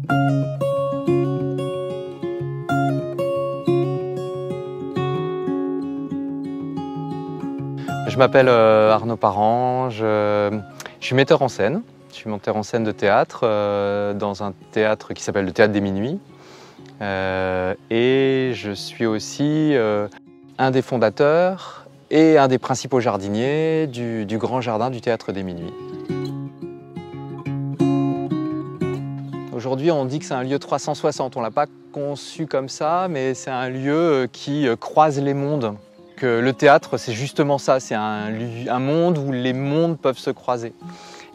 Je m'appelle Arnaud Parent, je suis metteur en scène. Je suis metteur en scène de théâtre dans un théâtre qui s'appelle le Théâtre des Minuits. Et je suis aussi un des fondateurs et un des principaux jardiniers du grand jardin du Théâtre des Minuits. Aujourd'hui, on dit que c'est un lieu 360. On ne l'a pas conçu comme ça, mais c'est un lieu qui croise les mondes. Que le théâtre, c'est justement ça, c'est un monde où les mondes peuvent se croiser.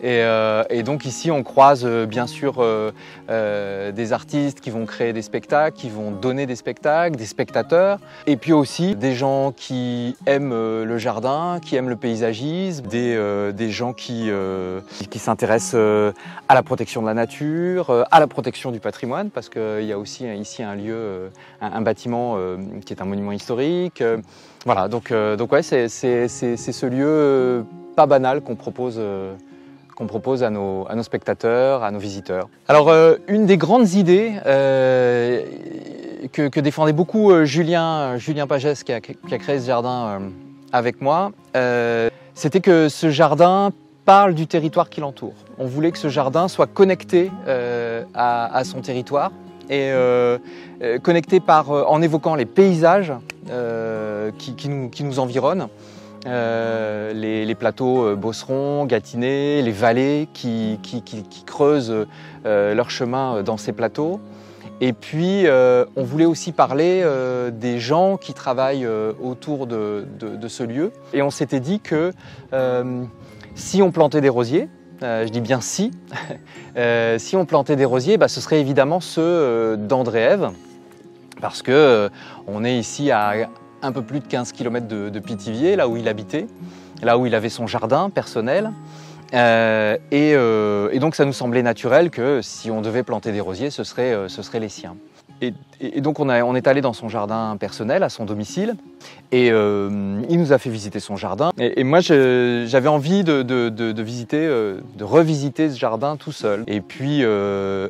Et donc ici, on croise bien sûr des artistes qui vont créer des spectacles, qui vont donner des spectacles, des spectateurs, et puis aussi des gens qui aiment le jardin, qui aiment le paysagisme, des gens qui s'intéressent à la protection de la nature, à la protection du patrimoine, parce qu'il y a aussi ici un lieu, un bâtiment qui est un monument historique. Voilà, donc ouais, c'est ce lieu pas banal qu'on propose à nos spectateurs, à nos visiteurs. Alors, une des grandes idées que défendait beaucoup Julien Pagès, qui a créé ce jardin avec moi, c'était que ce jardin parle du territoire qui l'entoure. On voulait que ce jardin soit connecté à son territoire et connecté en évoquant les paysages qui nous environnent. Les plateaux beaucerons, gâtinais, les vallées qui creusent leur chemin dans ces plateaux. Et puis, on voulait aussi parler des gens qui travaillent autour de ce lieu. Et on s'était dit que si on plantait des rosiers, je dis bien si, si on plantait des rosiers, ce serait évidemment ceux d'André-Ève, parce qu'on est ici à un peu plus de 15 km de Pithiviers, là où il habitait, là où il avait son jardin personnel. Et donc ça nous semblait naturel que si on devait planter des rosiers, ce serait les siens. Et donc on est allé dans son jardin personnel, à son domicile, et il nous a fait visiter son jardin. Et moi j'avais envie de revisiter ce jardin tout seul. Et puis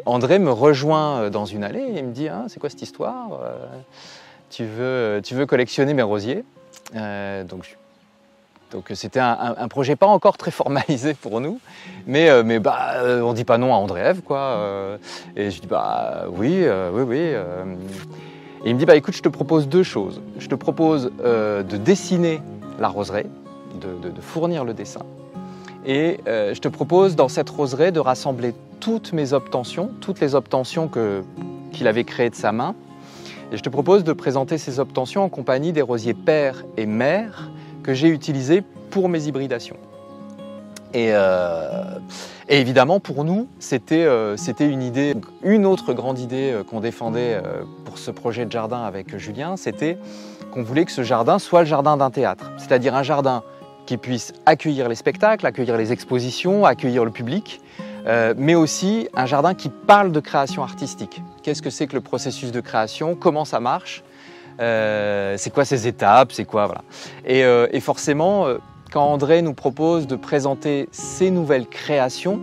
André me rejoint dans une allée et il me dit « c'est quoi cette histoire ? Tu veux collectionner mes rosiers ?» Donc c'était un projet pas encore très formalisé pour nous, mais on dit pas non à André-Ève, quoi. Et je dis oui. Et il me dit écoute, je te propose deux choses. Je te propose de dessiner la roseraie, de fournir le dessin, et je te propose dans cette roseraie de rassembler toutes mes obtentions, toutes les obtentions qu'il avait créées de sa main. Et je te propose de présenter ces obtentions en compagnie des rosiers père et mère que j'ai utilisés pour mes hybridations. Et évidemment, pour nous, c'était une idée. Une autre grande idée qu'on défendait pour ce projet de jardin avec Julien, c'était qu'on voulait que ce jardin soit le jardin d'un théâtre. C'est-à-dire un jardin qui puisse accueillir les spectacles, accueillir les expositions, accueillir le public, mais aussi un jardin qui parle de création artistique. Qu'est-ce que c'est que le processus de création? Comment ça marche? C'est quoi ces étapes? C'est quoi, voilà. Et forcément, quand André nous propose de présenter ces nouvelles créations,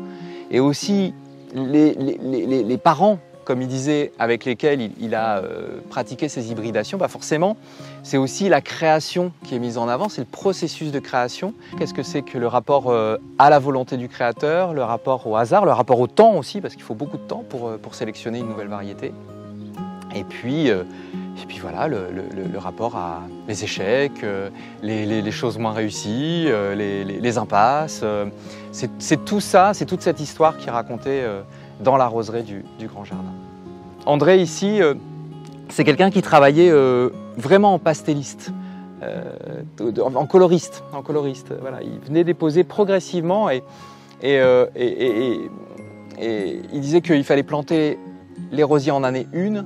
et aussi les parents, comme il disait, avec lesquels il a pratiqué ces hybridations, forcément, c'est aussi la création qui est mise en avant, c'est le processus de création. Qu'est-ce que c'est que le rapport à la volonté du créateur, le rapport au hasard, le rapport au temps aussi, parce qu'il faut beaucoup de temps pour sélectionner une nouvelle variété. Et puis voilà, le rapport à les échecs, les choses moins réussies, les impasses. C'est tout ça, c'est toute cette histoire qui est racontée dans la roseraie du grand jardin. André ici, c'est quelqu'un qui travaillait vraiment en pastelliste, en coloriste. Voilà, il venait déposer progressivement et il disait qu'il fallait planter les rosiers en année 1,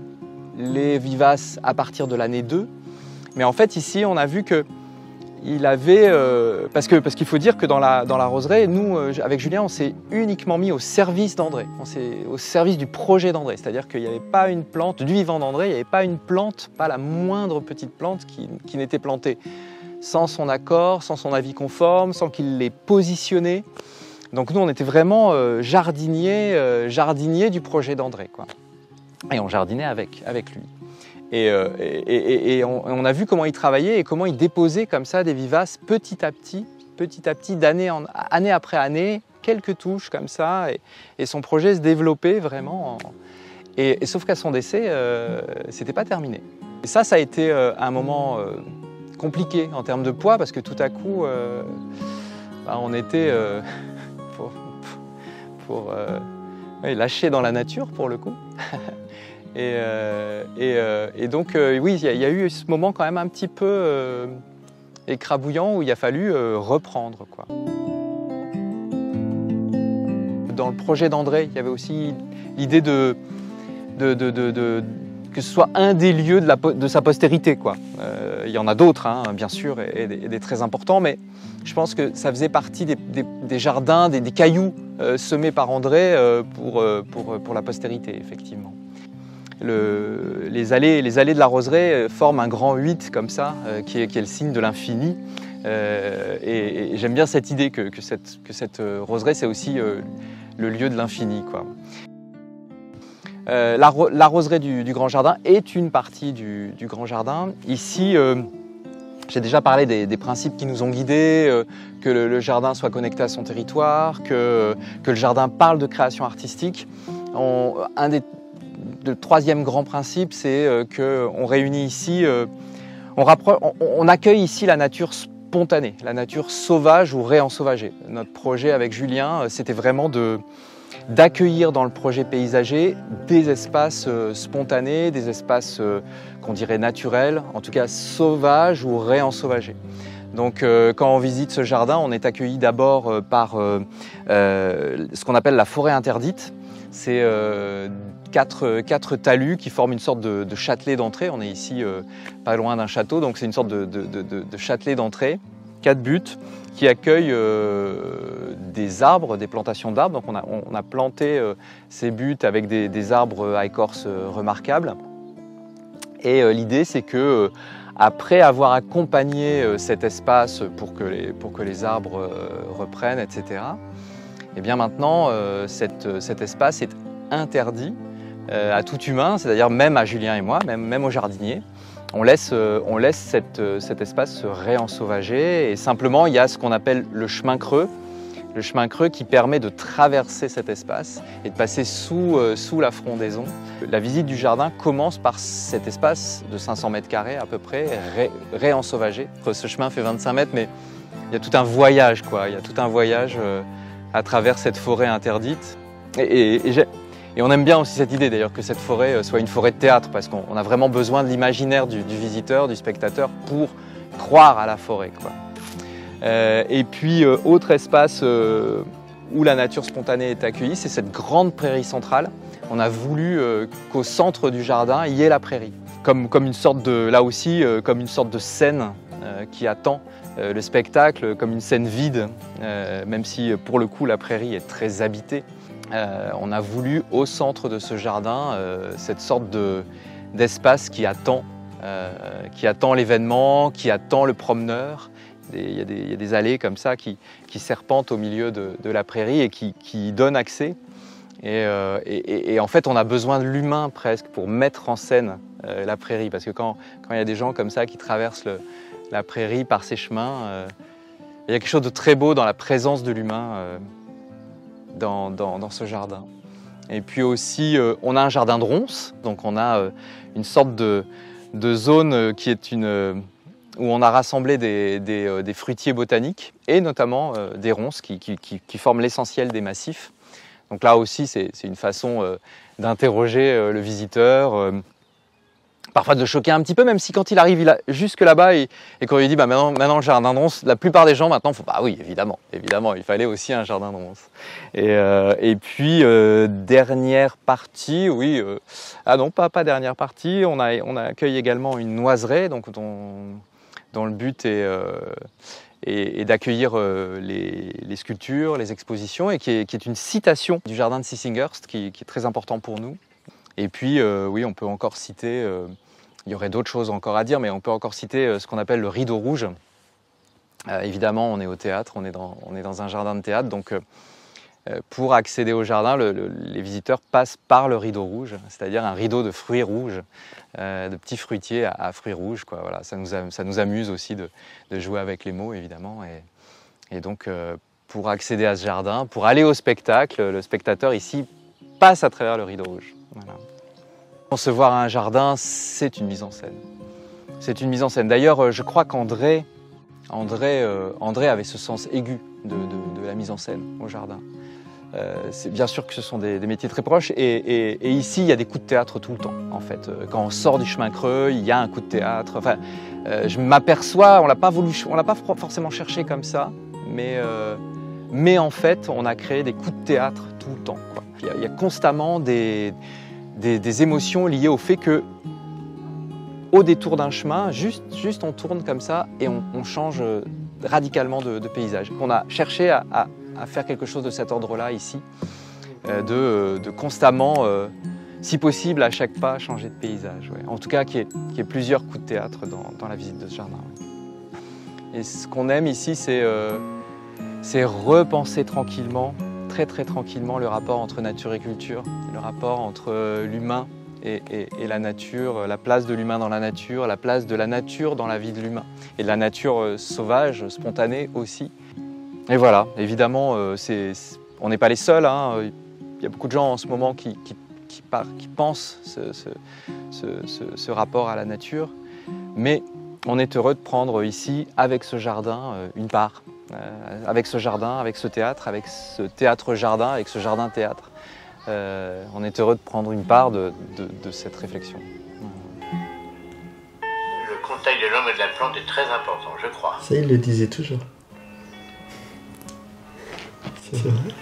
les vivaces à partir de l'année 2. Mais en fait ici on a vu que il avait, parce qu'il faut dire que dans la roseraie, nous, avec Julien, on s'est uniquement mis au service d'André, au service du projet d'André. C'est-à-dire qu'il n'y avait pas une plante, du vivant d'André, il n'y avait pas une plante, pas la moindre petite plante qui n'était plantée sans son accord, sans son avis conforme, sans qu'il l'ait positionné. Donc nous, on était vraiment jardiniers du projet d'André, quoi. Et on jardinait avec lui. Et on a vu comment il travaillait et comment il déposait comme ça des vivaces petit à petit, année après année, quelques touches comme ça. Et son projet se développait vraiment. Et sauf qu'à son décès, c'était pas terminé. Et ça a été un moment compliqué en termes de poids parce que tout à coup, on était lâchés dans la nature pour le coup. Et donc, oui, il y a eu ce moment quand même un petit peu écrabouillant où il a fallu reprendre, quoi. Dans le projet d'André, il y avait aussi l'idée que ce soit un des lieux de sa postérité, quoi. Il y en a d'autres, hein, bien sûr, et des très importants, mais je pense que ça faisait partie des jardins, des cailloux semés par André pour la postérité, effectivement. Les allées de la roseraie forment un grand 8 comme ça, qui est le signe de l'infini. Et j'aime bien cette idée que cette roseraie, c'est aussi le lieu de l'infini, quoi. La roseraie du Grand Jardin est une partie du Grand Jardin. Ici, j'ai déjà parlé des principes qui nous ont guidés, que le jardin soit connecté à son territoire, que le jardin parle de création artistique. Le troisième grand principe, c'est qu'on réunit ici, on accueille ici la nature spontanée, la nature sauvage ou réensauvagée. Notre projet avec Julien, c'était vraiment d'accueillir dans le projet paysager des espaces spontanés, des espaces qu'on dirait naturels, en tout cas sauvages ou réensauvagés. Donc quand on visite ce jardin, on est accueilli d'abord par ce qu'on appelle la forêt interdite. C'est quatre talus qui forment une sorte de châtelet d'entrée. On est ici pas loin d'un château, donc c'est une sorte de châtelet d'entrée, 4 buts, qui accueillent des arbres, des plantations d'arbres. Donc on a planté ces buts avec des arbres à écorce remarquables. Et l'idée, c'est que après avoir accompagné cet espace pour que les arbres reprennent, etc., et bien maintenant, cet espace est interdit à tout humain, c'est-à-dire même à Julien et moi, même aux jardiniers. On laisse cet espace se réensauvager et simplement il y a ce qu'on appelle le chemin creux qui permet de traverser cet espace et de passer sous la frondaison. La visite du jardin commence par cet espace de 500 mètres carrés à peu près, réensauvagé. Ce chemin fait 25 mètres, mais il y a tout un voyage, quoi. Il y a tout un voyage à travers cette forêt interdite. Et on aime bien aussi cette idée d'ailleurs que cette forêt soit une forêt de théâtre parce qu'on a vraiment besoin de l'imaginaire du visiteur, du spectateur pour croire à la forêt, quoi. Et puis autre espace où la nature spontanée est accueillie, c'est cette grande prairie centrale. On a voulu qu'au centre du jardin, il y ait la prairie. Comme une sorte de scène qui attend le spectacle, comme une scène vide, même si pour le coup la prairie est très habitée. On a voulu au centre de ce jardin cette sorte d'espace qui attend l'événement, qui attend le promeneur. Il y a des allées comme ça qui serpentent au milieu de la prairie et qui donnent accès. Et en fait, on a besoin de l'humain presque pour mettre en scène la prairie. Parce que quand il y a des gens comme ça qui traversent la prairie par ces chemins, il y a quelque chose de très beau dans la présence de l'humain dans ce jardin. Et puis aussi, on a un jardin de ronces. Donc on a une sorte de zone qui est où on a rassemblé des fruitiers botaniques et notamment des ronces qui forment l'essentiel des massifs. Donc là aussi, c'est une façon d'interroger le visiteur, parfois de le choquer un petit peu, même si quand il arrive jusque là-bas et qu'on lui dit bah, maintenant le jardin de ronces, la plupart des gens maintenant font bah oui, évidemment, il fallait aussi un jardin de ronces. Et puis dernière partie, oui, ah non, pas dernière partie, on accueille également une noiseraie, donc dont le but est d'accueillir les sculptures, les expositions, et qui est une citation du jardin de Sissinghurst qui est très important pour nous. Et puis, oui, on peut encore citer, il y aurait d'autres choses encore à dire, mais on peut encore citer ce qu'on appelle le rideau rouge. Évidemment, on est au théâtre, on est dans un jardin de théâtre, donc Pour accéder au jardin, les visiteurs passent par le rideau rouge, c'est-à-dire un rideau de fruits rouges, de petits fruitiers à fruits rouges, quoi. Voilà, ça nous amuse aussi de jouer avec les mots, évidemment. Et donc, pour accéder à ce jardin, pour aller au spectacle, le spectateur ici passe à travers le rideau rouge. Voilà. Concevoir un jardin, c'est une mise en scène. C'est une mise en scène. D'ailleurs, je crois qu'André avait ce sens aigu de la mise en scène au jardin. C'est bien sûr que ce sont des métiers très proches et ici il y a des coups de théâtre tout le temps en fait. Quand on sort du chemin creux, il y a un coup de théâtre. Enfin, je m'aperçois, on l'a pas forcément cherché comme ça, mais en fait on a créé des coups de théâtre tout le temps, quoi. Il y a constamment des émotions liées au fait que au détour d'un chemin, juste on tourne comme ça et on change radicalement de paysage. On a cherché à faire quelque chose de cet ordre-là ici, de constamment, si possible, à chaque pas, changer de paysage. Ouais. En tout cas, qu'il y ait plusieurs coups de théâtre dans la visite de ce jardin. Ouais. Et ce qu'on aime ici, c'est repenser tranquillement, très tranquillement, le rapport entre nature et culture, le rapport entre l'humain et la nature, la place de l'humain dans la nature, la place de la nature dans la vie de l'humain, et de la nature sauvage, spontanée aussi. Et voilà, évidemment, on n'est pas les seuls, hein. Il y a beaucoup de gens en ce moment qui pensent ce rapport à la nature, mais on est heureux de prendre ici, avec ce jardin, une part, avec ce jardin, avec ce théâtre-jardin, avec ce jardin-théâtre. On est heureux de prendre une part de cette réflexion. Le contact de l'homme et de la plante est très important, je crois. Ça, il le disait toujours. C'est vrai.